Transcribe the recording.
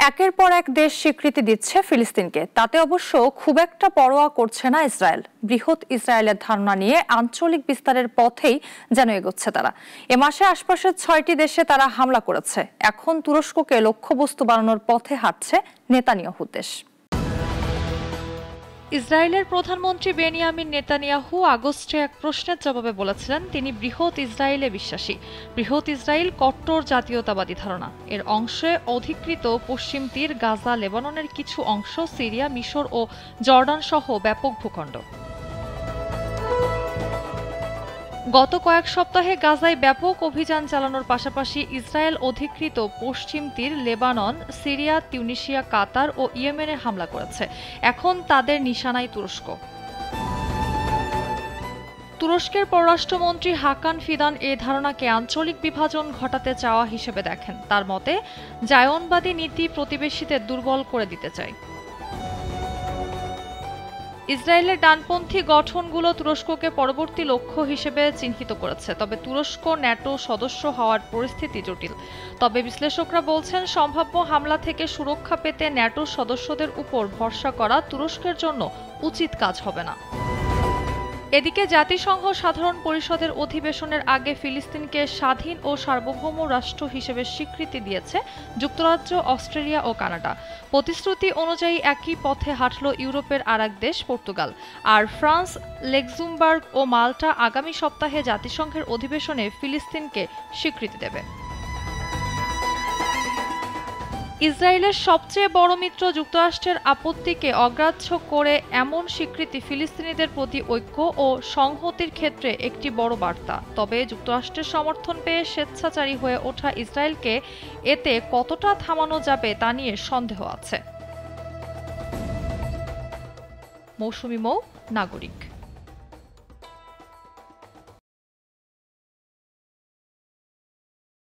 একের পর এক দেশ স্বীকৃতি দিচ্ছে ফিলিস্তিনকে, তাতে অবশ্য খুব একটা পরোয়া করছে না ইসরায়েল। বৃহৎ ইসরায়েলের ধারণা নিয়ে আঞ্চলিক বিস্তারের পথেই যেন এগোচ্ছে তারা। এ মাসে আশপাশের 6টি দেশে তারা হামলা করেছে। এখন তুরস্ককে লক্ষ্যবস্তু বানানোর পথে হাঁটছে নেতানিয়াহুর দেশ। ইসরায়েলের প্রধানমন্ত্রী বেনিয়ামিন নেতানিয়াহু আগস্টে এক প্রশ্নের জবাবে বলেছিলেন তিনি বৃহৎ ইসরায়েলে বিশ্বাসী। বৃহৎ ইসরায়েল কট্টর জাতীয়তাবাদী ধারণা। এর অংশে অধিকৃত পশ্চিম তীর, গাজা, লেবাননের কিছু অংশ, সিরিয়া, মিশর ও জর্ডান সহ ব্যাপক ভূখণ্ড। গত কয়েক সপ্তাহে গাজায় ব্যাপক অভিযান চালানোর পাশাপাশি ইসরায়েল অধিকৃত পশ্চিম তীর, লেবানন, সিরিয়া, তিউনিসিয়া, কাতার ও ইয়েমেনে হামলা করেছে। এখন তাদের নিশানায় তুরস্ক। তুরস্কের পররাষ্ট্রমন্ত্রী হাকান ফিদান এ ধারণাকে আঞ্চলিক বিভাজন ঘটাতে চাওয়া হিসেবে দেখেন। তার মতে, জায়নবাদী নীতি প্রতিবেশীদের দুর্বল করে দিতে চায়। ইসরায়েলের ডানপন্থী গঠনগুলো তুরস্ককে পরবর্তী লক্ষ্য হিসেবে চিহ্নিত করেছে। তবে তুরস্ক ন্যাটো সদস্য হওয়ার পরিস্থিতি জটিল। তবে বিশ্লেষকরা বলছেন, সম্ভাব্য হামলা থেকে সুরক্ষা পেতে ন্যাটো সদস্যদের উপর ভরসা করা তুরস্কের জন্য উচিত কাজ হবে না। এদিকে জাতিসংঘ সাধারণ পরিষদের অধিবেশনের আগে ফিলিস্তিনকে স্বাধীন ও সার্বভৌম রাষ্ট্র হিসেবে স্বীকৃতি দিয়েছে যুক্তরাজ্য, অস্ট্রেলিয়া ও কানাডা। প্রতিশ্রুতি অনুযায়ী একই পথে হাঁটল ইউরোপের আরেক দেশ পর্তুগাল। আর ফ্রান্স, লুক্সেমবার্গ ও মাল্টা আগামী সপ্তাহে জাতিসংঘের অধিবেশনে ফিলিস্তিনকে স্বীকৃতি দেবে। ইসরায়েলের সবচেয়ে বড় মিত্র যুক্তরাষ্ট্রের আপত্তিকে অগ্রাহ্য করে এমন স্বীকৃতি ফিলিস্তিনিদের প্রতি ঐক্য ও সংহতির ক্ষেত্রে একটি বড় বার্তা। তবে যুক্তরাষ্ট্রের সমর্থন পেয়ে স্বেচ্ছাচারী হয়ে ওঠা ইসরায়েলকে এতে কতটা থামানো যাবে তা নিয়ে সন্দেহ আছে। মৌসুমী মৌ, নাগরিক।